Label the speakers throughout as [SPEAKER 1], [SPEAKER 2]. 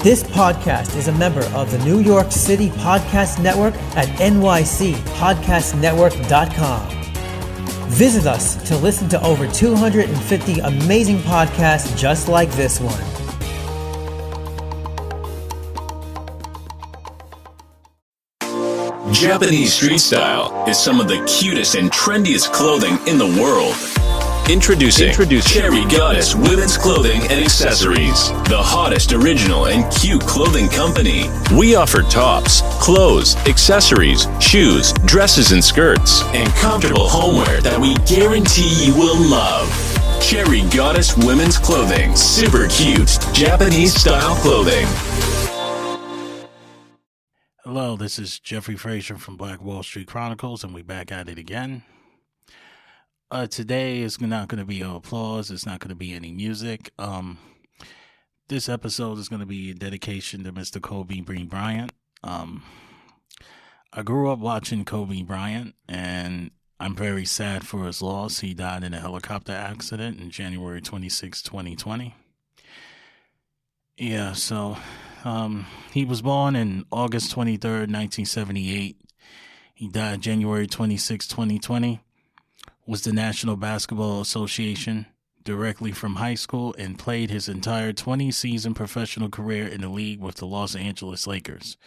[SPEAKER 1] This podcast is a member of the New York City Podcast Network at nycpodcastnetwork.com. Visit us to listen to over 250 amazing podcasts just like this one.
[SPEAKER 2] Japanese street style is some of the cutest and trendiest clothing in the world. Introducing Cherry Goddess Women's Clothing and Accessories, the hottest original and cute clothing company. We offer tops, clothes, accessories, shoes, dresses and skirts, and comfortable homeware that we guarantee you will love. Cherry Goddess Women's Clothing, super cute Japanese style clothing.
[SPEAKER 3] Hello, this is Jeffrey Frazier from Black Wall Street Chronicles, and we're back at it again. Today is not going to be applause. It's not going to be any music. This episode is going to be a dedication to Mr. Kobe Bryant. I grew up watching Kobe Bryant, and I'm very sad for his loss. He died in a helicopter accident on January 26, 2020. Yeah, so he was born on August 23rd, 1978. He died January 26, 2020. Was the National Basketball Association directly from high school and played his entire 20-season professional career in the league with the Los Angeles Lakers.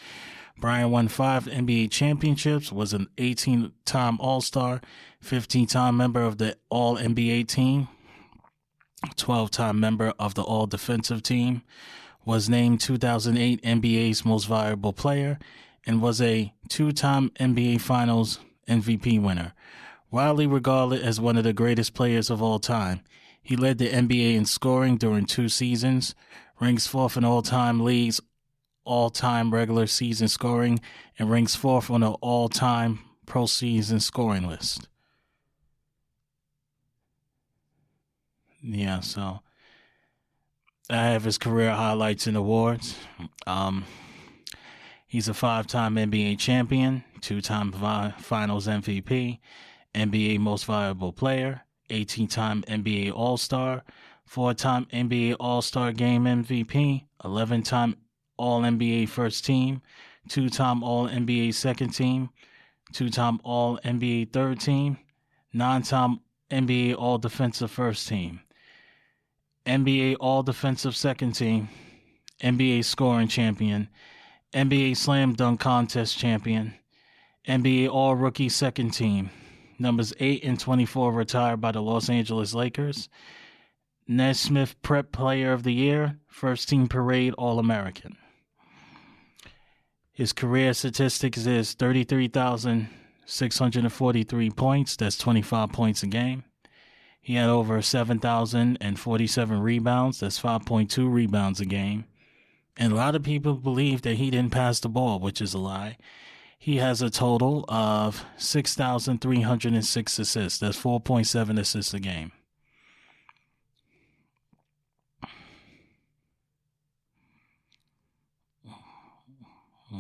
[SPEAKER 3] Bryant won 5 NBA championships, was an 18-time All-Star, 15-time member of the All-NBA team, 12-time member of the All-Defensive team, was named 2008 NBA's Most Valuable Player, and was a 2-time NBA Finals MVP winner. Widely regarded as one of the greatest players of all time, he led the NBA in scoring during 2 seasons, ranks 4th in all-time leagues, all-time regular season scoring, and ranks 4th on the all-time postseason scoring list. Yeah, so I have his career highlights and awards. He's a 5-time NBA champion, 2-time Finals MVP, NBA Most Valuable Player, 18-time NBA All-Star, 4-time NBA All-Star Game MVP, 11-time All-NBA First Team, 2-time All-NBA Second Team, 2-time All-NBA Third Team, 9-time NBA All-Defensive First Team, NBA All-Defensive Second Team, NBA Scoring Champion, NBA Slam Dunk Contest Champion, NBA All-Rookie Second Team, numbers 8 and 24 retired by the Los Angeles Lakers, Naismith Prep Player of the Year, First Team Parade All-American. His career statistics is 33,643 points. That's 25 points a game. He had over 7,047 rebounds. That's 5.2 rebounds a game. And a lot of people believe that he didn't pass the ball, which is a lie. He has a total of 6,306 assists. That's 4.7 assists a game.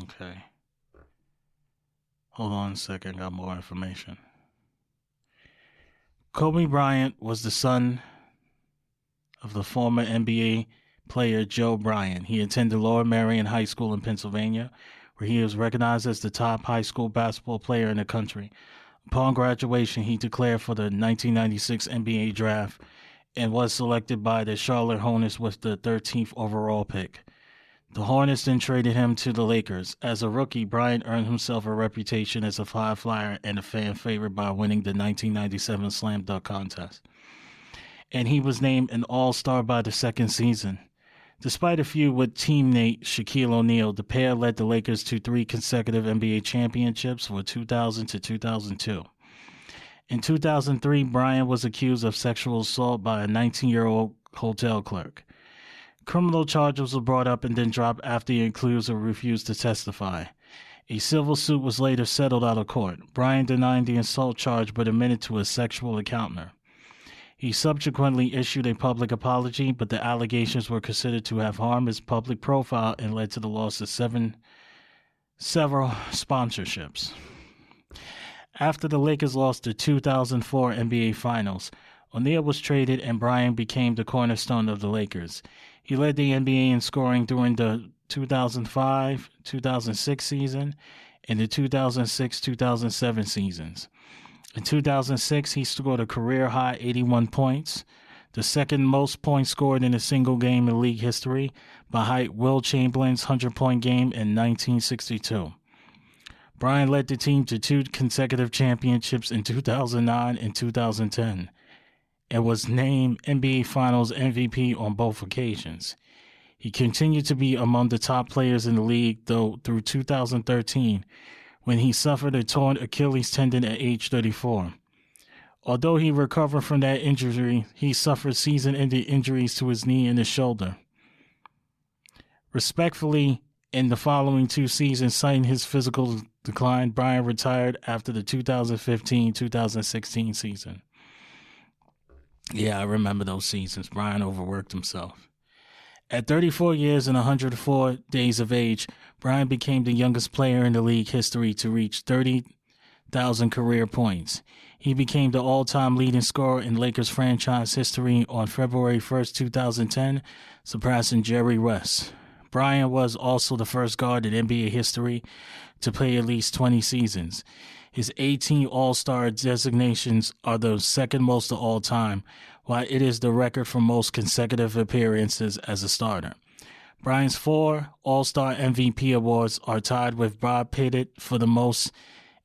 [SPEAKER 3] Okay. Hold on a second. Got more information. Kobe Bryant was the son of the former NBA player Joe Bryant. He attended Lower Merion High School in Pennsylvania, where he was recognized as the top high school basketball player in the country. Upon graduation, he declared for the 1996 NBA draft and was selected by the Charlotte Hornets with the 13th overall pick. The Hornets then traded him to the Lakers. As a rookie, Bryant earned himself a reputation as a high flyer and a fan favorite by winning the 1997 Slam Dunk Contest. And he was named an All-Star by the second season. Despite a feud with teammate Shaquille O'Neal, the pair led the Lakers to 3 consecutive NBA championships from 2000 to 2002. In 2003, Bryant was accused of sexual assault by a 19-year-old hotel clerk. Criminal charges were brought up and then dropped after the accuser refused to testify. A civil suit was later settled out of court. Bryant denied the assault charge but admitted to a sexual encounter. He subsequently issued a public apology, but the allegations were considered to have harmed his public profile and led to the loss of several sponsorships. After the Lakers lost the 2004 NBA Finals, O'Neal was traded and Bryant became the cornerstone of the Lakers. He led the NBA in scoring during the 2005-2006 season and the 2006-2007 seasons. In 2006, he scored a career-high 81 points, the second most points scored in a single game in league history, behind Will Chamberlain's 100-point game in 1962. Bryant led the team to 2 consecutive championships in 2009 and 2010 and was named NBA Finals MVP on both occasions. He continued to be among the top players in the league, though, through 2013, when he suffered a torn Achilles tendon at age 34. Although he recovered from that injury, he suffered season-ending injuries to his knee and his shoulder. Respectfully, in the following 2 seasons, citing his physical decline, Bryant retired after the 2015-2016 season. Yeah, I remember those seasons. Bryant overworked himself. At 34 years and 104 days of age, Bryant became the youngest player in the league history to reach 30,000 career points. He became the all-time leading scorer in Lakers franchise history on February 1st, 2010, surpassing Jerry West. Bryant was also the first guard in NBA history to play at least 20 seasons. His 18 All-Star designations are the second most of all time, while it is the record for most consecutive appearances as a starter. Bryant's 4 All-Star MVP awards are tied with Bob Pettit for the most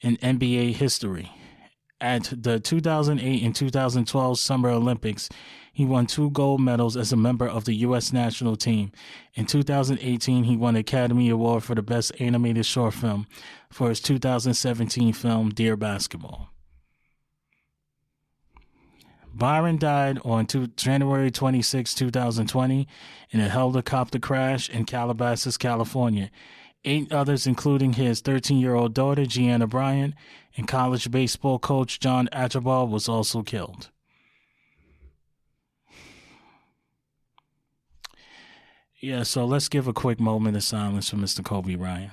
[SPEAKER 3] in NBA history. At the 2008 and 2012 Summer Olympics, he won 2 gold medals as a member of the U.S. national team. In 2018, he won the Academy Award for the Best Animated Short Film for his 2017 film, Dear Basketball. Byron died on January 26, 2020, in a helicopter crash in Calabasas, California. 8 others, including his 13-year-old daughter, Gianna Bryant, and college baseball coach John Archibald, was also killed. Yeah, so let's give a quick moment of silence for Mr. Kobe Bryant.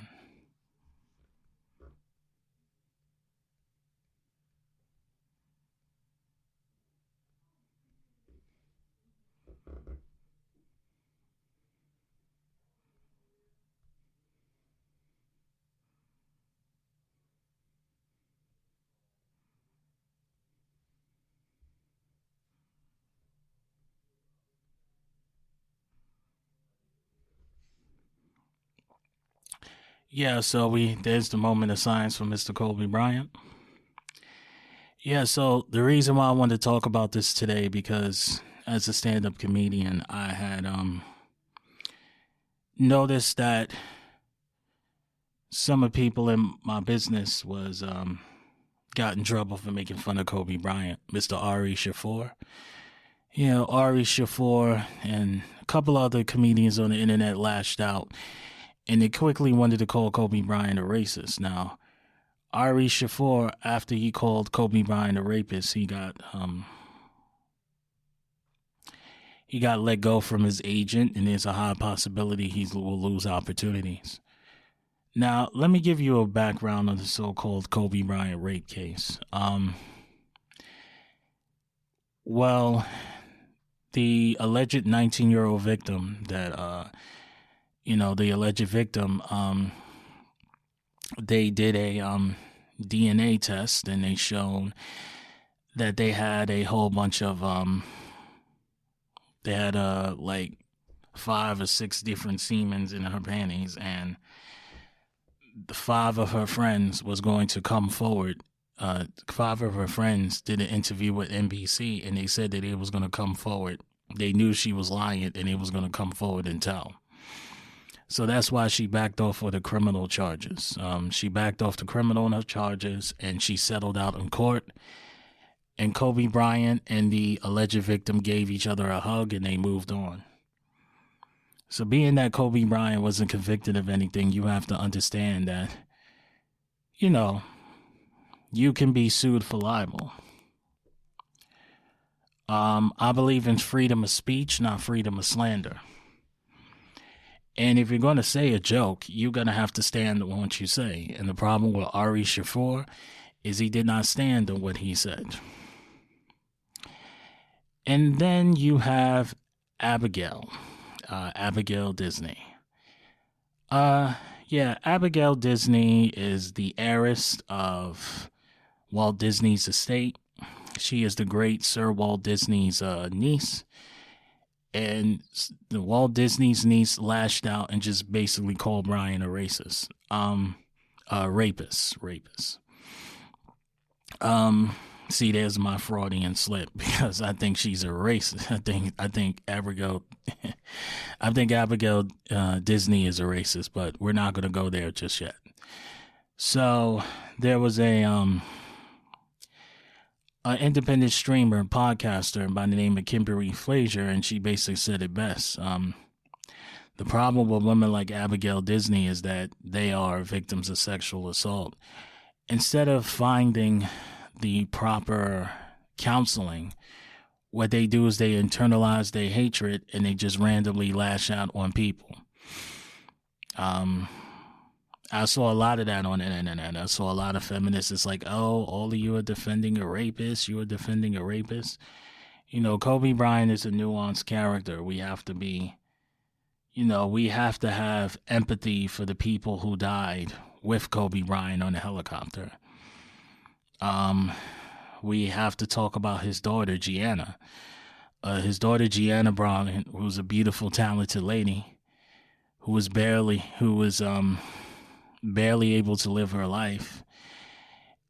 [SPEAKER 3] Yeah, so there's the moment of silence for Mr. Kobe Bryant. Yeah, so the reason why I wanted to talk about this today, because as a stand-up comedian, I had noticed that some of the people in my business was got in trouble for making fun of Kobe Bryant, Mr. Ari Shaffir. You know, Ari Shaffir and a couple other comedians on the internet lashed out, and they quickly wanted to call Kobe Bryant a racist. Now, Ari Shaffir, after he called Kobe Bryant a rapist, he got let go from his agent, and there's a high possibility he will lose opportunities. Now, let me give you a background on the so-called Kobe Bryant rape case. Well, the alleged 19-year-old victim that, the alleged victim, they did a DNA test, and they showed that they had a whole bunch of, they had like 5 or 6 different semens in her panties, and the 5 of her friends was going to come forward. 5 of her friends did an interview with NBC, and they said that it was going to come forward. They knew she was lying, and it was going to come forward and tell. So that's why she backed off of the criminal charges. She backed off the criminal charges, and she settled out in court. And Kobe Bryant and the alleged victim gave each other a hug, and they moved on. So being that Kobe Bryant wasn't convicted of anything, you have to understand that, you can be sued for libel. I believe in freedom of speech, not freedom of slander. And if you're going to say a joke, you're going to have to stand on what you say. And the problem with Ari Shaffir is he did not stand on what he said. And then you have Abigail. Abigail Disney. Yeah, Abigail Disney is the heiress of Walt Disney's estate. She is the great Sir Walt Disney's niece. And the Walt Disney's niece lashed out and just basically called Bryant a racist. Rapist. See, there's my Freudian slip, because I think she's a racist. I think Abigail Disney is a racist, but we're not going to go there just yet. So there was an independent streamer and podcaster by the name of Kimberly Frazier, and she basically said it best. The problem with women like Abigail Disney is that they are victims of sexual assault. Instead of finding the proper counseling, what they do is they internalize their hatred and they just randomly lash out on people. I saw a lot of that on the internet. I saw a lot of feminists. It's like, oh, all of you are defending a rapist. You are defending a rapist. You know, Kobe Bryant is a nuanced character. We have to be, we have to have empathy for the people who died with Kobe Bryant on the helicopter. We have to talk about his daughter, Gianna. His daughter, Gianna Bryant, who's a beautiful, talented lady, who was barely able to live her life.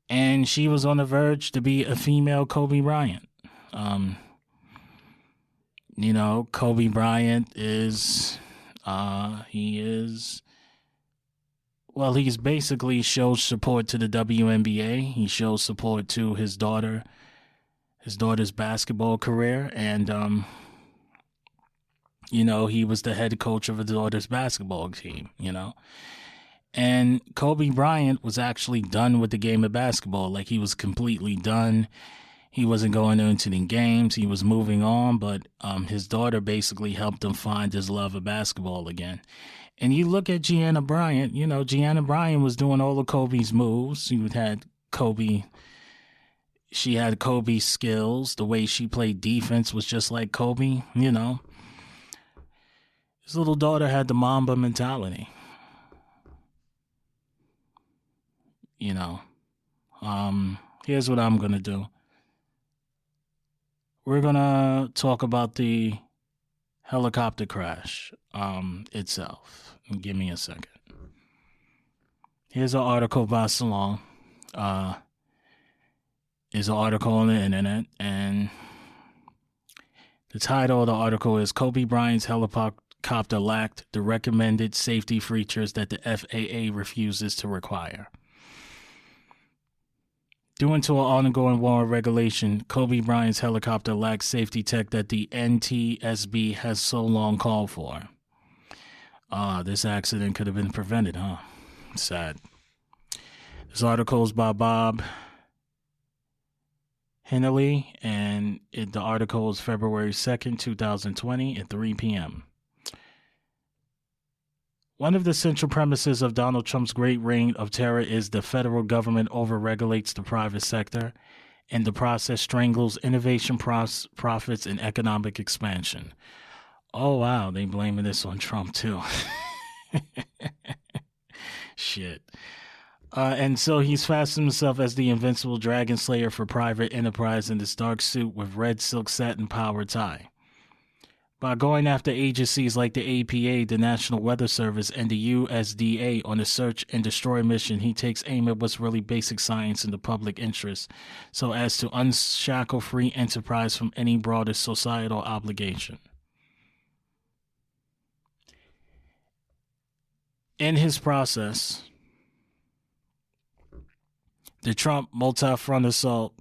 [SPEAKER 3] And she was on the verge to be a female Kobe Bryant. Kobe Bryant he's basically shows support to the WNBA. He shows support to his daughter's basketball career. And, he was the head coach of his daughter's basketball team, And Kobe Bryant was actually done with the game of basketball. Like, he was completely done. He wasn't going into the games. He was moving on, but his daughter basically helped him find his love of basketball again. And you look at Gianna Bryant, Gianna Bryant was doing all of Kobe's moves. She had Kobe's skills. The way she played defense was just like Kobe, His little daughter had the Mamba mentality. Here's what I'm going to do. We're going to talk about the helicopter crash itself. Give me a second. Here's an article by Salon. Is an article on the internet, and the title of the article is Kobe Bryant's helicopter lacked the recommended safety features that the FAA refuses to require. Due to an ongoing war of regulation, Kobe Bryant's helicopter lacks safety tech that the NTSB has so long called for. This accident could have been prevented, huh? Sad. This article is by Bob Henley, and the article is February 2nd, 2020 at 3 p.m. One of the central premises of Donald Trump's great reign of terror is the federal government overregulates the private sector and the process strangles innovation, profits, and economic expansion. Oh, wow. They blaming this on Trump, too. Shit. And so he's fastened himself as the invincible dragon slayer for private enterprise in this dark suit with red silk satin power tie. By going after agencies like the APA, the National Weather Service, and the USDA on a search and destroy mission, he takes aim at what's really basic science in the public interest, so as to unshackle free enterprise from any broader societal obligation. In his process, the Trump multi-front assault,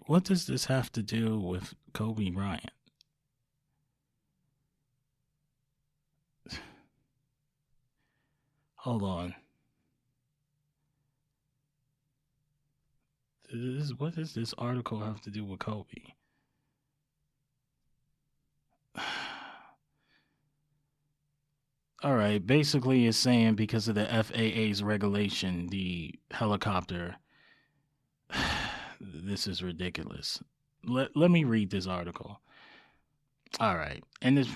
[SPEAKER 3] what does this have to do with Kobe Bryant? Hold on. What does this article have to do with Kobe? All right. Basically, it's saying because of the FAA's regulation, the helicopter. This is ridiculous. Let me read this article. All right. And this.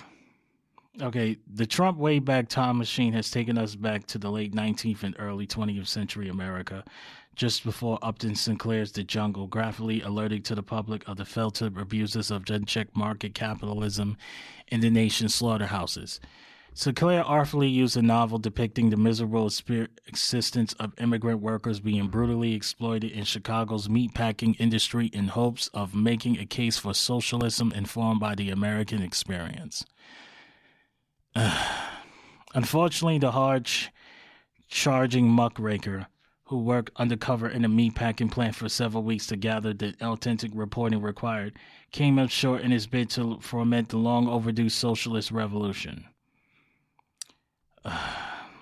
[SPEAKER 3] Okay, the Trump Wayback Time Machine has taken us back to the late 19th and early 20th century America, just before Upton Sinclair's The Jungle, graphically alerting to the public of the felt abuses of unchecked market capitalism in the nation's slaughterhouses. Sinclair artfully used a novel depicting the miserable existence of immigrant workers being brutally exploited in Chicago's meatpacking industry in hopes of making a case for socialism informed by the American experience. Unfortunately, the hard-charging muckraker who worked undercover in a meatpacking plant for several weeks to gather the authentic reporting required came up short in his bid to foment the long-overdue socialist revolution.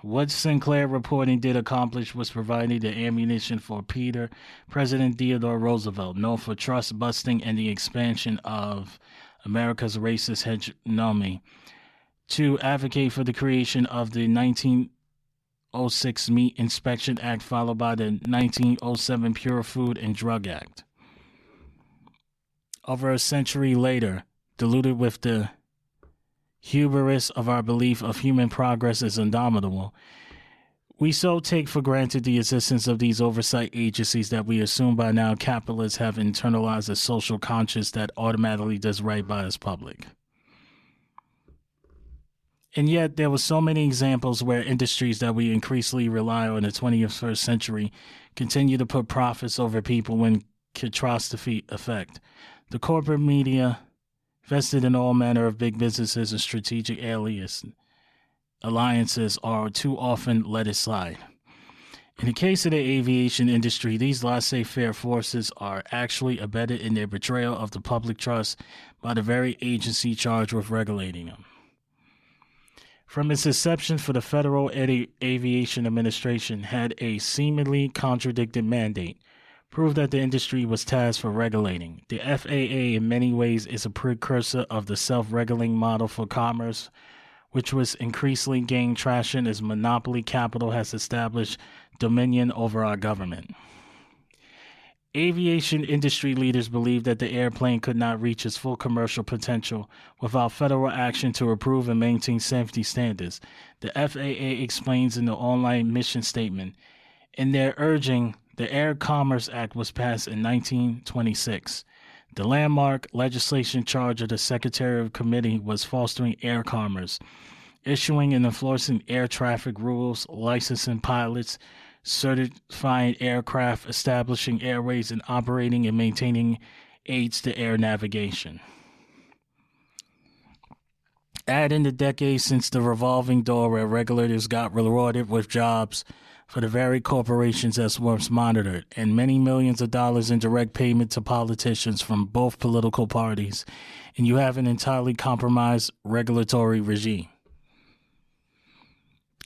[SPEAKER 3] What Sinclair reporting did accomplish was providing the ammunition for President Theodore Roosevelt, known for trust busting and the expansion of America's racist hegemony, to advocate for the creation of the 1906 Meat Inspection Act, followed by the 1907 Pure Food and Drug Act. Over a century later, diluted with the hubris of our belief of human progress is indomitable, we so take for granted the existence of these oversight agencies that we assume by now capitalists have internalized a social conscience that automatically does right by its public. And yet there were so many examples where industries that we increasingly rely on in the 21st century continue to put profits over people when catastrophe effect. The corporate media, vested in all manner of big businesses and strategic alliances, are too often let it slide. In the case of the aviation industry, these laissez-faire forces are actually abetted in their betrayal of the public trust by the very agency charged with regulating them. From its inception, the Federal Aviation Administration had a seemingly contradicted mandate, proved that the industry was tasked for regulating. The FAA in many ways is a precursor of the self-regulating model for commerce, which was increasingly gaining traction as monopoly capital has established dominion over our government. Aviation industry leaders believed that the airplane could not reach its full commercial potential without federal action to approve and maintain safety standards. The FAA explains in the online mission statement, in their urging, the Air Commerce Act was passed in 1926. The landmark legislation charge of the Secretary of Committee was fostering air commerce, issuing and enforcing air traffic rules, licensing pilots, certifying aircraft, establishing airways, and operating and maintaining aids to air navigation. Add in the decades since the revolving door where regulators got rewarded with jobs for the very corporations that's once monitored, and many millions of dollars in direct payment to politicians from both political parties, and you have an entirely compromised regulatory regime.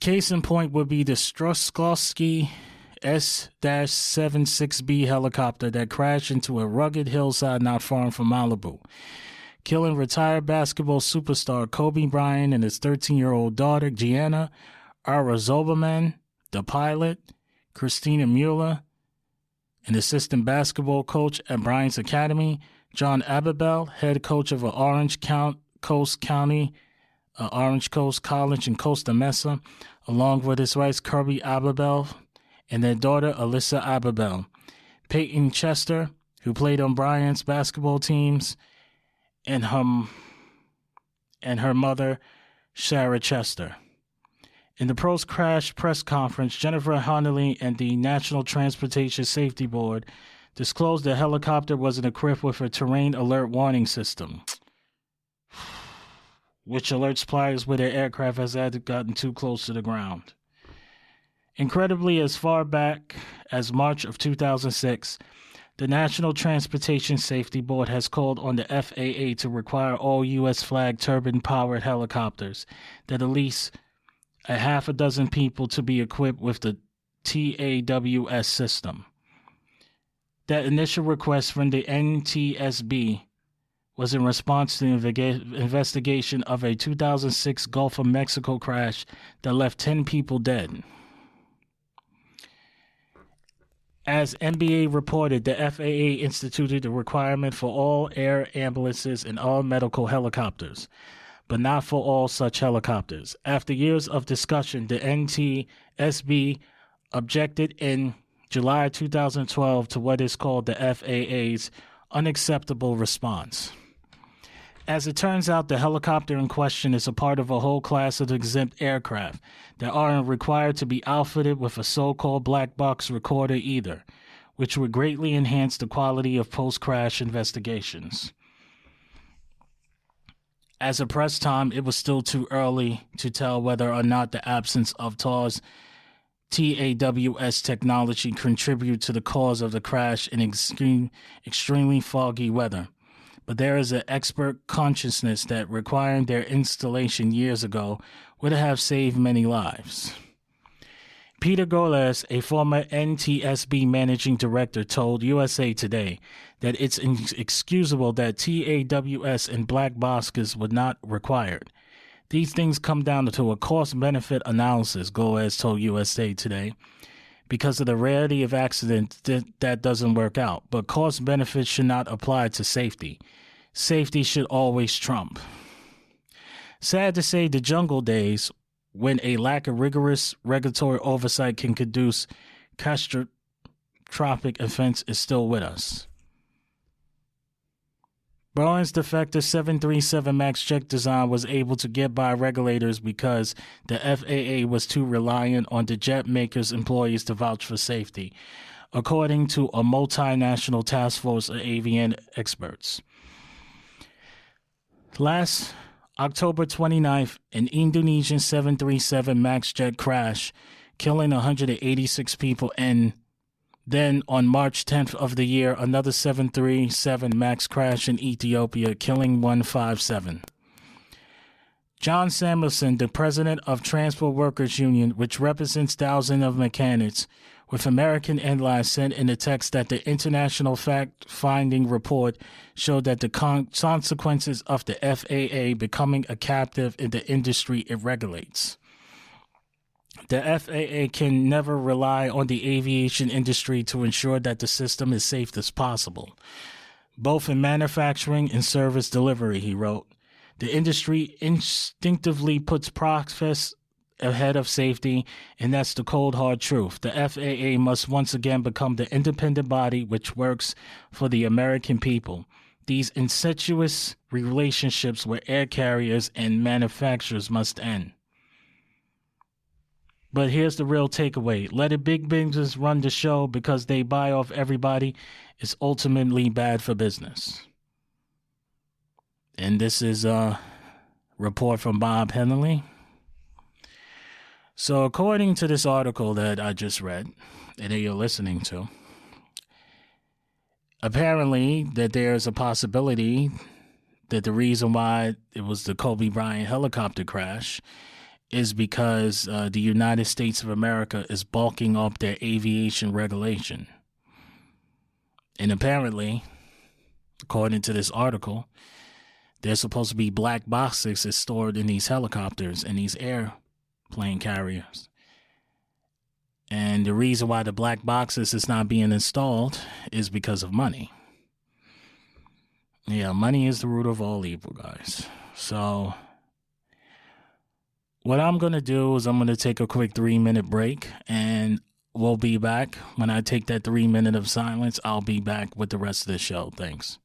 [SPEAKER 3] Case in point would be the Stroskovsky S-76B helicopter that crashed into a rugged hillside not far from Malibu, killing retired basketball superstar Kobe Bryant and his 13-year-old daughter, Gianna Arazobaman, the pilot, Christina Mueller, an assistant basketball coach at Bryant's Academy, John Ababel, head coach of Orange Coast College in Costa Mesa, along with his wife Kirby Ababel and their daughter Alyssa Ababel, Peyton Chester, who played on Bryant's basketball teams, and her mother, Sarah Chester. In the post-crash press conference, Jennifer Honnelly and the National Transportation Safety Board disclosed the helicopter wasn't equipped with a terrain alert warning system, which alerts flyers where their aircraft has gotten too close to the ground. Incredibly, as far back as March of 2006, the National Transportation Safety Board has called on the FAA to require all U.S. flag turbine-powered helicopters that at least a half a dozen people to be equipped with the TAWS system. That initial request from the NTSB was in response to the investigation of a 2006 Gulf of Mexico crash that left 10 people dead. As NBA reported, the FAA instituted a requirement for all air ambulances and all medical helicopters. but not for all such helicopters. After years of discussion, the NTSB objected in July 2012 to what is called the FAA's unacceptable response. As it turns out, the helicopter in question is a part of a whole class of exempt aircraft that aren't required to be outfitted with a so-called black box recorder either, which would greatly enhance the quality of post-crash investigations. As of press time, it was still too early to tell whether or not the absence of TAWS technology contributed to the cause of the crash in extremely foggy weather. But there is an expert consciousness that requiring their installation years ago would have saved many lives. Peter Goles, a former NTSB managing director, told USA Today that it's inexcusable that TAWS and black boxes were not required. These things come down to a cost-benefit analysis, Goles told USA Today. Because of the rarity of accidents, that doesn't work out. But cost benefits should not apply to safety. Safety should always trump. Sad to say, the jungle days, when a lack of rigorous regulatory oversight can conduce catastrophic offense, is still with us. Boeing's defective 737 MAX jet design was able to get by regulators because the FAA was too reliant on the jet maker's employees to vouch for safety, according to a multinational task force of aviation experts. Last October 29th, an Indonesian 737 MAX jet crashed, killing 186 people, and then on March 10th of the year, another 737 MAX crashed in Ethiopia, killing 157. John Samuelson, the president of Transport Workers Union, which represents thousands of mechanics, with American Airlines, sent in a text that the international fact-finding report showed that the consequences of the FAA becoming a captive in the industry it regulates. The FAA can never rely on the aviation industry to ensure that the system is safe as possible, both in manufacturing and service delivery, he wrote. The industry instinctively puts profits ahead of safety, and that's the cold, hard truth. The FAA must once again become the independent body which works for the American people. These incestuous relationships with air carriers and manufacturers must end. But here's the real takeaway. Letting big business run the show because they buy off everybody is ultimately bad for business. And this is a report from Bob Henley. So according to this article that I just read, and that you're listening to, apparently that there's a possibility that the reason why it was the Kobe Bryant helicopter crash is because the United States of America is bulking up their aviation regulation. And apparently, according to this article, there's supposed to be black boxes that's stored in these helicopters and these airplane carriers. And the reason why the black boxes is not being installed is because of money. Yeah, money is the root of all evil, guys. So what I'm going to do is I'm going to take a quick 3-minute break, and we'll be back. When I take that 3 minute of silence, I'll be back with the rest of the show. Thanks.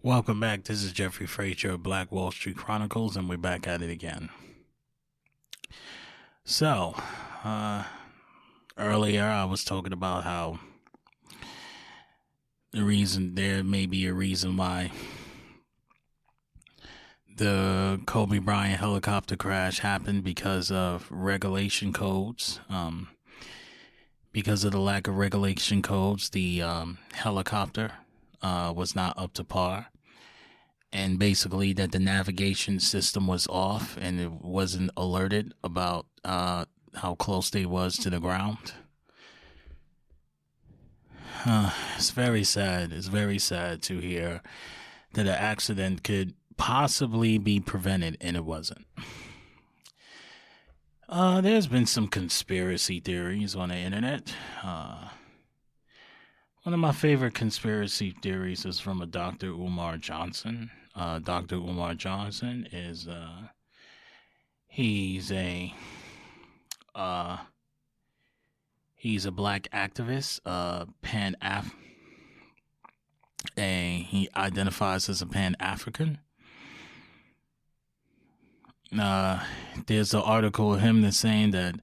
[SPEAKER 3] Welcome back. This is Jeffrey Frazier of Black Wall Street Chronicles, and we're back at it again. So, earlier I was talking about how there may be a reason why the Kobe Bryant helicopter crash happened because of regulation codes. Because of the lack of regulation codes, the helicopter was not up to par, and basically that the navigation system was off and it wasn't alerted about how close they was to the ground. It's very sad. It's very sad to hear that an accident could possibly be prevented, and it wasn't. There's been some conspiracy theories on the internet. One of my favorite conspiracy theories is from a Dr. Umar Johnson. Dr. Umar Johnson is, he's a black activist, he identifies as a Pan-African. There's an article of him that's saying that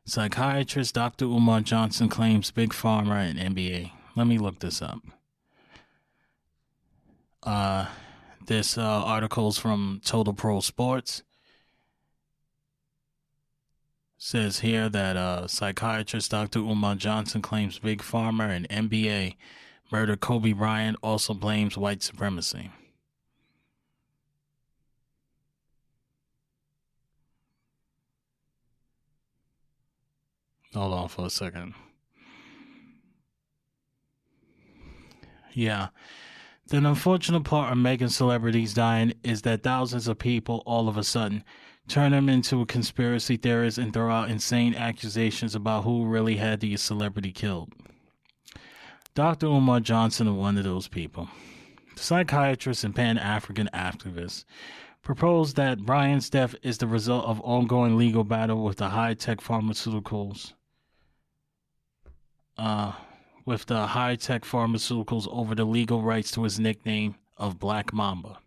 [SPEAKER 3] psychiatrist Dr. Umar Johnson claims Big Pharma and NBA. Let me look this up. This article's from Total Pro Sports. Says here that psychiatrist Dr. Umar Johnson claims Big Pharma and NBA murdered Kobe Bryant, also blames white supremacy. Hold on for a second. Yeah. The unfortunate part of making celebrities dying is that thousands of people all of a sudden turn them into conspiracy theorists and throw out insane accusations about who really had the celebrity killed. Dr. Umar Johnson is one of those people. The psychiatrist and Pan-African activist proposed that Bryant's death is the result of ongoing legal battle with the high-tech pharmaceuticals over the legal rights to his nickname of Black Mamba.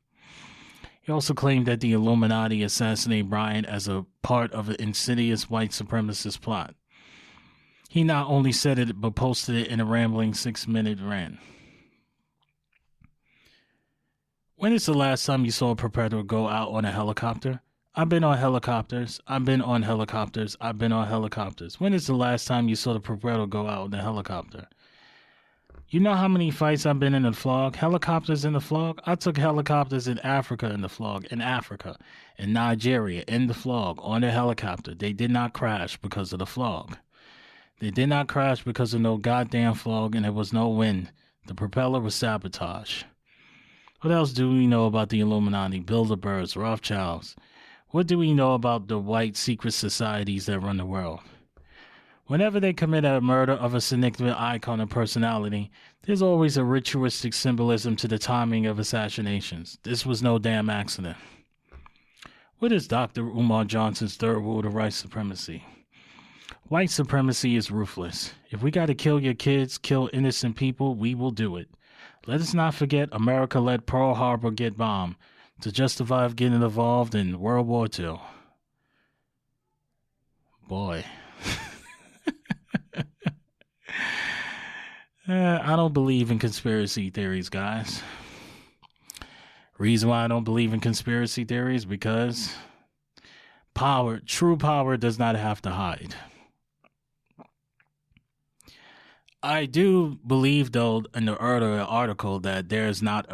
[SPEAKER 3] He also claimed that the Illuminati assassinated Bryant as a part of an insidious white supremacist plot. He not only said it, but posted it in a rambling 6-minute rant. When is the last time you saw a propeller go out on a helicopter? I've been on helicopters. When is the last time you saw the propeller go out on a helicopter? You know how many fights I've been in the flog? Helicopters in the flog? I took helicopters in Africa in the flog, in Nigeria, in the flog, on a helicopter. They did not crash because of the flog. They did not crash because of no goddamn flog, and there was no wind. The propeller was sabotage. What else do we know about the Illuminati, Bilderbergs, Rothschilds? What do we know about the white secret societies that run the world? Whenever they commit a murder of a significant icon or personality, there's always a ritualistic symbolism to the timing of assassinations. This was no damn accident. What is Dr. Umar Johnson's third rule of white supremacy? White supremacy is ruthless. If we gotta kill your kids, kill innocent people, we will do it. Let us not forget America let Pearl Harbor get bombed to justify getting involved in World War II. Boy. I don't believe in conspiracy theories, guys. Reason why I don't believe in conspiracy theories, because true power does not have to hide. I do believe, though, in the earlier article that there's not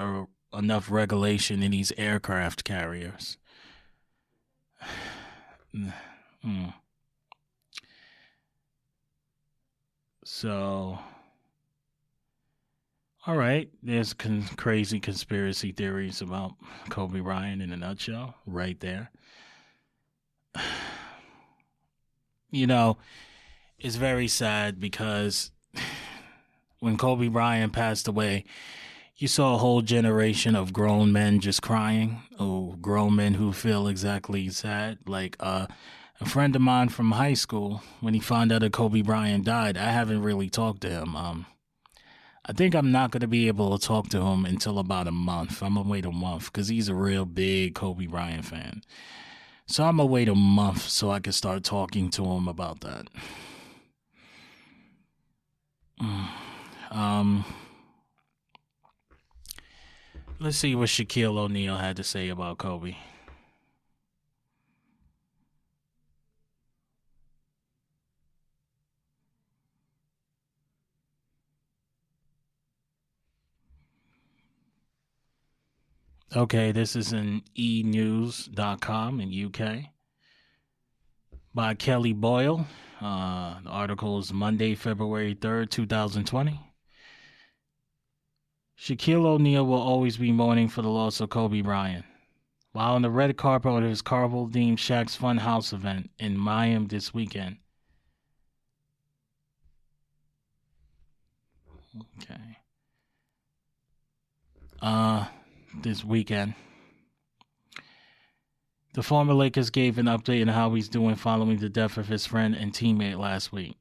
[SPEAKER 3] enough regulation in these aircraft carriers. So, all right, there's crazy conspiracy theories about Kobe Bryant in a nutshell, right there. You know, it's very sad because when Kobe Bryant passed away, you saw a whole generation of grown men just crying. Oh, grown men who feel exactly sad. Like a friend of mine from high school, when he found out that Kobe Bryant died, I haven't really talked to him. I think I'm not going to be able to talk to him until about a month. I'm going to wait a month because he's a real big Kobe Bryant fan. So I'm going to wait a month so I can start talking to him about that. Let's see what Shaquille O'Neal had to say about Kobe. Okay, this is in enews.com in UK by Kelly Boyle. The article is Monday, February 3rd, 2020. Shaquille O'Neal will always be mourning for the loss of Kobe Bryant. While on the red carpet at his Carnival-themed Shaq's Fun House event in Miami this weekend. Okay. This weekend. The former Lakers gave an update on how he's doing following the death of his friend and teammate last week.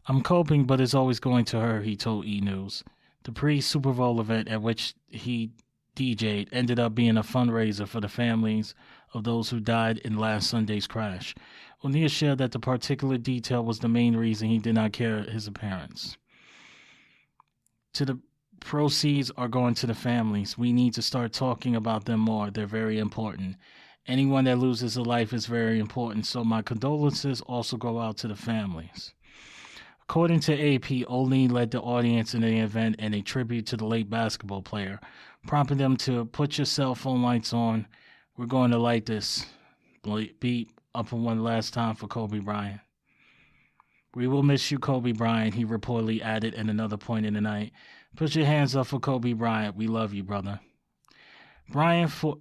[SPEAKER 3] I'm coping, but it's always going to hurt, he told E! News. The pre-Super Bowl event at which he DJ'd ended up being a fundraiser for the families of those who died in last Sunday's crash. O'Neal shared that the particular detail was the main reason he did not care his appearance. The proceeds are going to the families. We need to start talking about them more. They're very important. Anyone that loses a life is very important, so my condolences also go out to the families. According to AP, O'Neal led the audience in the event and a tribute to the late basketball player, prompting them to put your cell phone lights on. We're going to light this beat up one last time for Kobe Bryant. We will miss you, Kobe Bryant, he reportedly added at another point in the night. Put your hands up for Kobe Bryant. We love you, brother. Bryant, who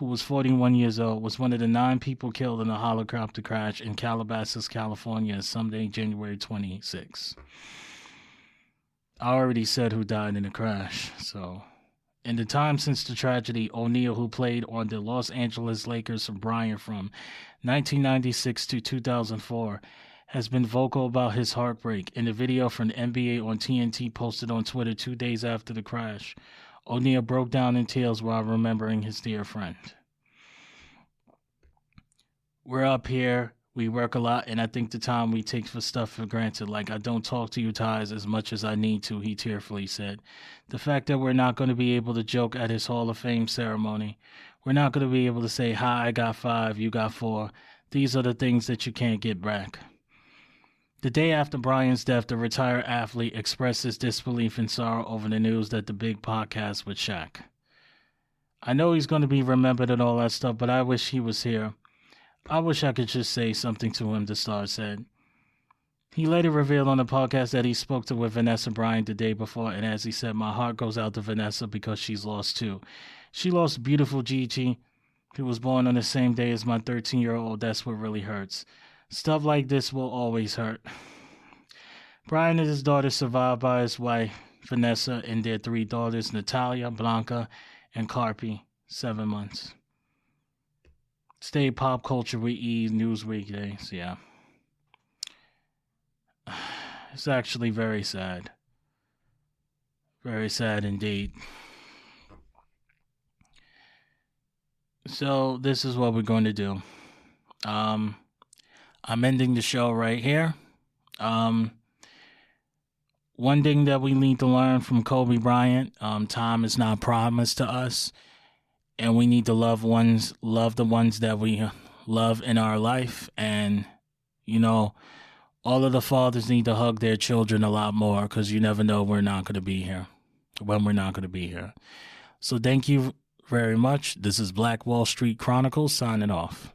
[SPEAKER 3] was 41 years old, was one of the 9 people killed in a helicopter crash in Calabasas, California, Sunday, January 26. I already said who died in the crash, so... In the time since the tragedy, O'Neal, who played on the Los Angeles Lakers for Bryant from 1996 to 2004, has been vocal about his heartbreak. In the video from the NBA on TNT posted on Twitter 2 days after the crash, O'Neal broke down in tears while remembering his dear friend. We're up here, we work a lot, and I think the time we take for stuff for granted. Like, I don't talk to you guys as much as I need to, he tearfully said. The fact that we're not going to be able to joke at his Hall of Fame ceremony. We're not going to be able to say, hi, I got 5, you got 4. These are the things that you can't get back. The day after Bryant's death, the retired athlete expressed his disbelief and sorrow over the news that the big podcast with Shaq. I know he's going to be remembered and all that stuff, but I wish he was here. I wish I could just say something to him, the star said. He later revealed on the podcast that he spoke to with Vanessa Bryant the day before, and as he said, my heart goes out to Vanessa because she's lost too. She lost beautiful Gigi, who was born on the same day as my 13-year-old. That's what really hurts. Stuff like this will always hurt. Bryant and his daughter survived by his wife, Vanessa, and their 3 daughters, Natalia, Blanca, and Carpi, 7 months. Stay pop culture with E! News weekdays, yeah. It's actually very sad. Very sad indeed. So this is what we're going to do. I'm ending the show right here. One thing that we need to learn from Kobe Bryant, time is not promised to us, and we need to love the ones that we love in our life, and, you know, all of the fathers need to hug their children a lot more, because you never know when we're not going to be here. So thank you very much. This is Black Wall Street Chronicle signing off.